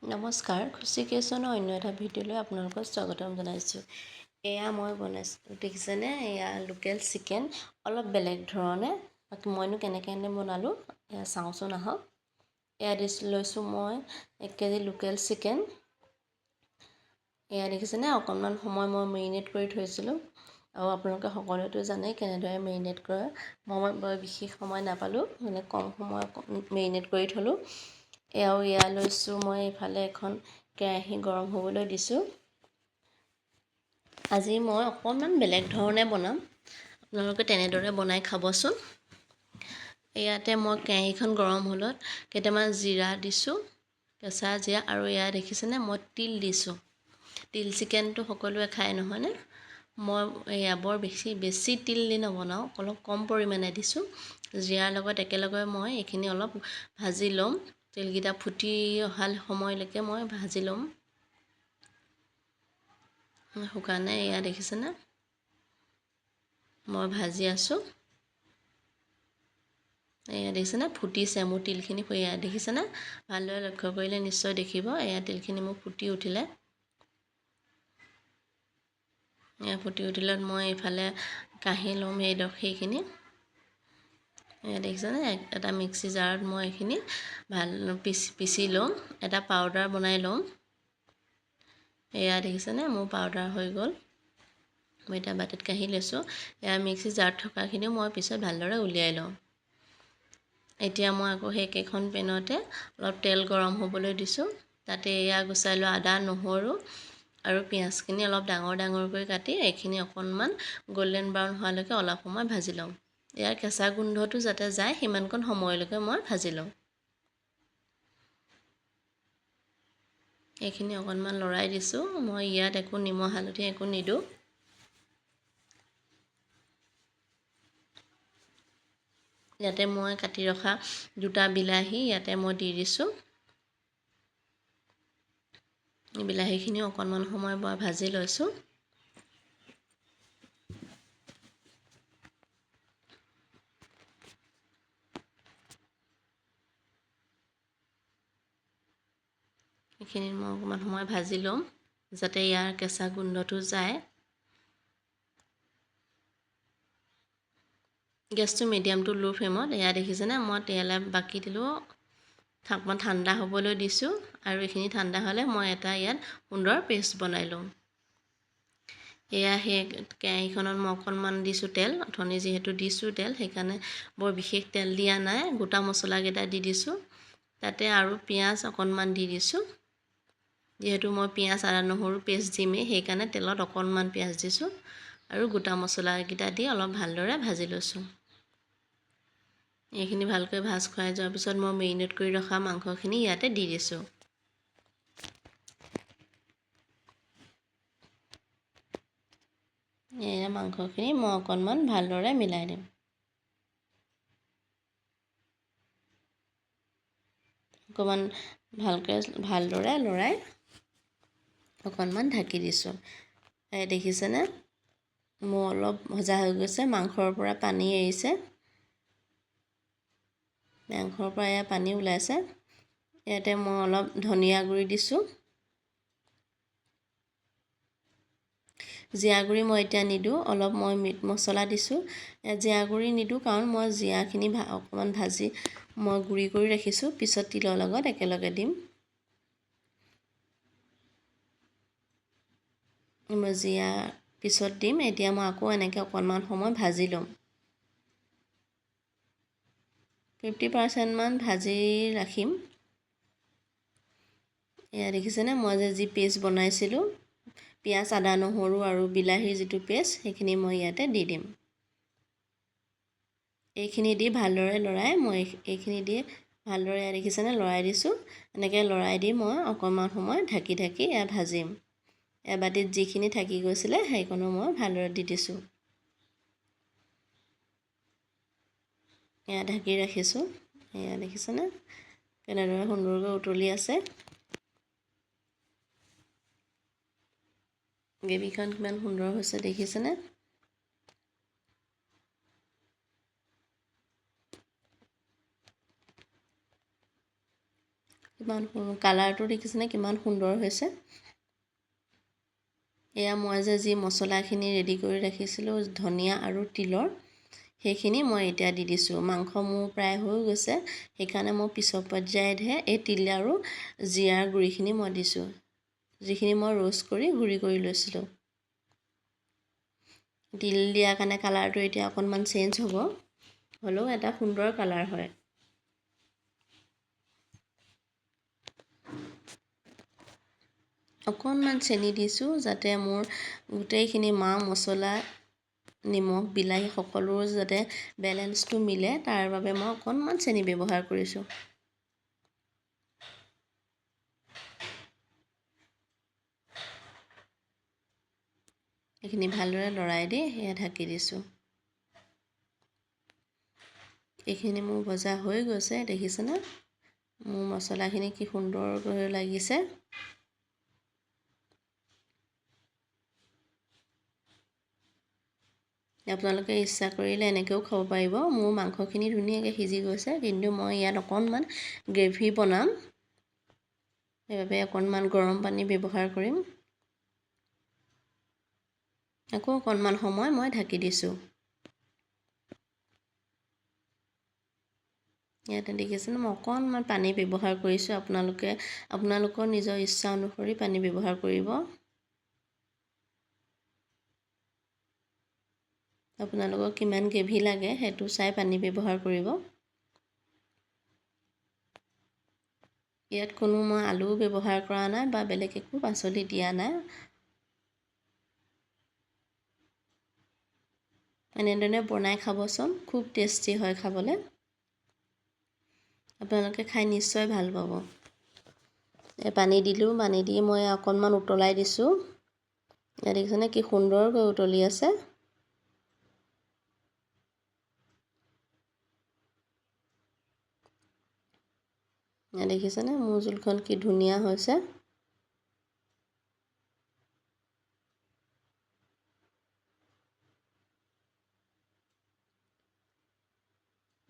নমস্কাৰ, খুচি কিচেনৰ অন্য এটা ভিডিঅ'লৈ আপোনালোকক স্বাগতম জনাইছোঁ। এয়া মই বনাইছোঁ, দেখিছেনে? এয়া লোকেল চিকেন, অলপ বেলেগ ধৰণে। মইনো কেনেকৈ বনালোঁ এয়া চাওঁচোন আহক। এয়া লৈছোঁ মই 1 কেজি লোকেল চিকেন। এয়া দেখিছেনে? অকণমান সময় মই মেৰিনেট কৰি থৈছিলোঁ। আৰু আপোনালোকে সকলোৱেতো জানেই কেনেদৰে মেৰিনেট কৰে। মই বৰ বিশেষ সময় নাপালোঁ, মানে কম সময় মেৰিনেট কৰি থ'লোঁ। এয়া লৈছোঁ মই এইফালে এখন কেৰাহী গৰম হ'বলৈ দিছোঁ। আজি মই অকণমান বেলেগ ধৰণে বনাম, আপোনালোকে তেনেদৰে বনাই খাবচোন। ইয়াতে মই কেৰাহীখন গৰম হ'লত কেইটামান জিৰা দিছোঁ, কেঁচা জিৰা, আৰু এয়া দেখিছেনে মই তিল দিছোঁ। তিল চিকেনটো সকলোৱে খায় নহয়নে? মই এয়া বৰ বেছি তিল দি নবনাওঁ, অলপ কম পৰিমাণে দিছোঁ। জিৰাৰ লগত একেলগে মই এইখিনি অলপ ভাজি ল'ম। তেলকেইটা ফুটি অহা সময়লৈকে মই ভাজি ল'ম। শুকানে এয়া দেখিছেনে মই ভাজি আছোঁ। এয়া দেখিছেনে ফুটিছে মোৰ তিলখিনি। এয়া দেখিছেনে? ভালদৰে লক্ষ্য কৰিলে নিশ্চয় দেখিব। এয়া তিলখিনি মোৰ ফুটি উঠিলে। এয়া ফুটি উঠিলত মই এইফালে কাঢ়ি ল'ম সেইখিনি। এয়া দেখিছেনে? এটা মিক্সি জাৰত মই এইখিনি পিচি ল'ম, এটা পাউডাৰ বনাই ল'ম। এয়া দেখিছেনে মোৰ পাউডাৰ হৈ গ'ল। মই এতিয়া বাতিত কাঢ়ি লৈছোঁ। এয়া মিক্সি জাৰত থকাখিনিও মই পিছত ভালদৰে উলিয়াই লওঁ। এতিয়া মই আকৌ সেইকেইখন পেনতে অলপ তেল গৰম হ'বলৈ দিছোঁ। তাতে এয়া গুচাই লোৱা আদা, নহৰু আৰু পিঁয়াজখিনি অলপ ডাঙৰ ডাঙৰকৈ কাটি এইখিনি অকণমান গল্ডেন ব্ৰাউন হোৱালৈকে অলপ সময় ভাজি লওঁ। ইয়াৰ কেঁচা গোন্ধটো যাতে যায় সিমানকণ সময়লৈকে মই ভাজি লওঁ। এইখিনি অকণমান লৰাই দিছোঁ। মই ইয়াত একো নিমখ হালধি একো নিদিওঁ। ইয়াতে মই কাটি ৰখা 2টা বিলাহী ইয়াতে মই দি দিছোঁ। বিলাহীখিনিও অকণমান সময় মই ভাজি লৈছোঁ। এইখিনি মই অকণমান সময় ভাজি ল'ম যাতে ইয়াৰ কেঁচা গোন্ধটো যায়। গেছটো মিডিয়াম টু ল' ফ্লেমত। এয়া দেখিছেনে মই তেল বাকি দিলোঁ, অকণমান ঠাণ্ডা হ'বলৈ দিছোঁ। আৰু এইখিনি ঠাণ্ডা হ'লে মই এটা ইয়াত সুন্দৰ পেষ্ট বনাই লওঁ। এয়া সেই কেৰাহীখনত মই অকণমান দিছোঁ তেল, অথনি যিহেতু দিছোঁ তেল সেইকাৰণে বৰ বিশেষ তেল দিয়া নাই। গোটা মছলাকেইটা দি দিছোঁ। তাতে আৰু পিঁয়াজ অকণমান দি দিছোঁ। যিহেতু মই পিঁয়াজ, আদা, নহৰু পেষ্ট দিমেই সেইকাৰণে তেলত অকণমান পিঁয়াজ দিছোঁ। আৰু গোটা মছলাকেইটা দি অলপ ভালদৰে ভাজি লৈছোঁ। এইখিনি ভালকৈ ভাজ খুৱাই যোৱাৰ পিছত মই মেৰিনেট কৰি ৰখা মাংসখিনি ইয়াতে দি দিছোঁ। এয়া মাংসখিনি মই অকণমান ভালদৰে মিলাই দিম। অকণমান ভালদৰে লৰাই অকণমান ঢাকি দিছোঁ। দেখিছেনে মোৰ অলপ ভজা হৈ গৈছে, মাংসৰ পৰা পানী এৰিছে। মাংসৰ পৰা এয়া পানী ওলাইছে। ইয়াতে মই অলপ ধনিয়া গুড়ি দিছোঁ। জিৰা গুড়ি মই এতিয়া নিদিওঁ, অলপ মই মিট মছলা দিছোঁ। জিৰা গুড়ি নিদিওঁ কাৰণ মই জিৰাখিনি অকণমান ভাজি মই গুড়ি কৰি ৰাখিছোঁ, পিছত তিলৰ লগত একেলগে দিম। মই জিৰা পিছত দিম। এতিয়া মই আকৌ এনেকৈ অকণমান সময় ভাজি ল'ম। 50% মান ভাজি ৰাখিম। এয়া দেখিছেনে মই যি পেষ্ট বনাইছিলোঁ, পিঁয়াজ, আদা, নহৰু আৰু বিলাহীৰ যিটো পেষ্ট সেইখিনি মই ইয়াতে দি দিম। এইখিনি দি ভালদৰে লৰাই মই এইখিনি দি ভালদৰে দেখিছেনে লৰাই দিছোঁ। এনেকৈ লৰাই দি মই অকণমান সময় ঢাকি এয়া ভাজিম। বাতিত যিখিনি থাকি গৈছিলে সেইকণো মই ভালদৰে দি দিছোঁ। এয়া ঢাকি ৰাখিছোঁ। এয়া দেখিছেনে কেনেদৰে সুন্দৰকৈ উতলি আছে। গ্ৰেভিখন কিমান সুন্দৰ হৈছে দেখিছেনে? কিমান কালাৰটো দেখিছেনে কিমান সুন্দৰ হৈছে। এয়া মই যি মছলাখিনি ৰেডি কৰি ৰাখিছিলোঁ ধনিয়া আৰু তিলৰ, সেইখিনি মই এতিয়া দি দিছোঁ। মাংস মোৰ প্ৰায় হৈ গৈছে, সেইকাৰণে মই পিছৰ পৰ্যায়তহে এই তিল আৰু জিৰাৰ গুড়িখিনি মই দিছোঁ, যিখিনি মই ৰোষ্ট কৰি গুড়ি কৰি লৈছিলোঁ। তিল দিয়াৰ কাৰণে কালাৰটো এতিয়া অকণমান চেঞ্জ হ'ব, হ'লেও এটা সুন্দৰ কালাৰ হয়। অকণমান চেনি দিছোঁ যাতে মোৰ গোটেইখিনি মা মছলা নিমখ বিলাহী সকলো যাতে বেলেঞ্চটো মিলে, তাৰ বাবে মই অকণমান চেনি ব্যৱহাৰ কৰিছোঁ। এইখিনি ভালদৰে লৰাই দি সেয়া ঢাকি দিছোঁ। এইখিনি মোৰ ভজা হৈ গৈছে, দেখিছেনে মোৰ মছলাখিনি কি সুন্দৰকৈ লাগিছে। আপোনালোকে ইচ্ছা কৰিলে এনেকৈও খাব পাৰিব। মোৰ মাংসখিনি ধুনীয়াকৈ সিজি গৈছে, কিন্তু মই ইয়াত অকণমান গ্ৰেভি বনাম, সেইবাবে অকণমান গৰম পানী ব্যৱহাৰ কৰিম। আকৌ অকণমান সময় মই ঢাকি দিছোঁ। ইয়াতে দেখিছেনে মই অকণমান পানী ব্যৱহাৰ কৰিছোঁ। আপোনালোকৰ নিজৰ ইচ্ছা অনুসৰি পানী ব্যৱহাৰ কৰিব। আপোনালোকক কিমান গ্ৰেভি লাগে সেইটো চাই পানী ব্যৱহাৰ কৰিব। ইয়াত কোনো মই আলু ব্যৱহাৰ কৰা নাই বা বেলেগ একো পাচলি দিয়া নাই। এনেদৰে বনাই খাবচোন, খুব টেষ্টি হয় খাবলৈ। আপোনালোকে খাই নিশ্চয় ভাল পাব। পানী দিলোঁ, পানী দি মই অকণমান উতলাই দিছোঁ। ইয়াত দেখিছেনে কি সুন্দৰকৈ উতলি আছে। দেখিছেনে মোৰ জোলখন কি ধুনীয়া হৈছে।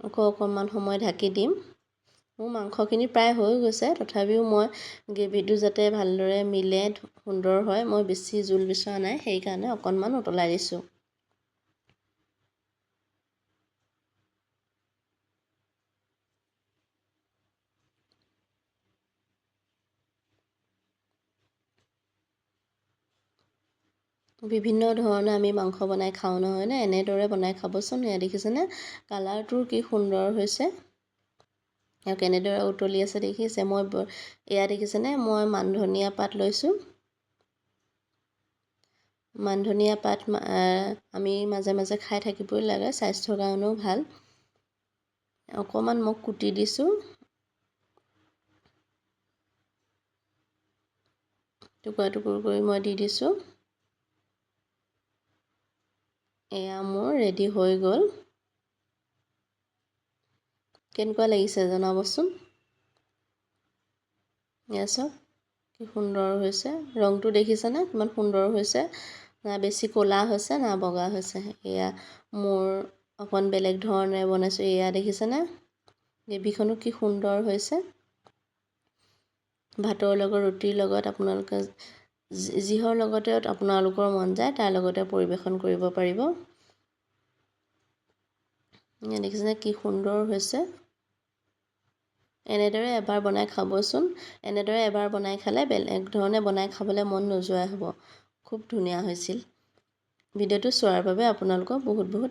আকৌ অকণমান সময় ঢাকি দিম। মোৰ মাংসখিনি প্ৰায় হৈ গৈছে, তথাপিও মই গ্ৰেভিটো যাতে ভালদৰে মিলে সুন্দৰ হয়, মই বেছি জোল বিচৰা নাই, সেইকাৰণে অকণমান উতলাই দিছোঁ। বিভিন্ন ধৰণে আমি মাংস বনাই খাওঁ নহয়নে, এনেদৰে বনাই খাবচোন। এয়া দেখিছেনে কালাৰটো কি সুন্দৰ হৈছে আৰু কেনেদৰে উতলি আছে দেখিছে। এয়া দেখিছেনে মই মান ধনিয়া পাত লৈছোঁ। মান ধনিয়া পাত আমি মাজে মাজে খাই থাকিবই লাগে, স্বাস্থ্যৰ কাৰণেও ভাল। অকণমান মই কুটি দিছোঁ, টুকুৰা টুকুৰ কৰি মই দি দিছোঁ। এয়া মোৰ ৰেডি হৈ গ'ল। কেনেকুৱা লাগিছে জনাবচোন। এয়া চাওক কি সুন্দৰ হৈছে, ৰংটো দেখিছেনে কিমান সুন্দৰ হৈছে। না বেছি ক'লা হৈছে না বগা হৈছে। এয়া মোৰ অকণ বেলেগ ধৰণে বনাইছোঁ। এয়া দেখিছেনে গ্ৰেভিখনো কি সুন্দৰ হৈছে। ভাতৰ লগত ৰুটিৰ লগত আপোনালোকে যিহৰ লগতে আপোনালোকৰ মন যায় তাৰ লগতে পৰিৱেশন কৰিব পাৰিব। দেখিছেনে কি সুন্দৰ হৈছে। এনেদৰে এবাৰ বনাই খাবচোন। এনেদৰে এবাৰ বনাই খালে বেলেগ ধৰণে বনাই খাবলৈ মন নোযোৱাই হ'ব। খুব ধুনীয়া হৈছিল। ভিডিঅ'টো চোৱাৰ বাবে আপোনালোকক বহুত বহুত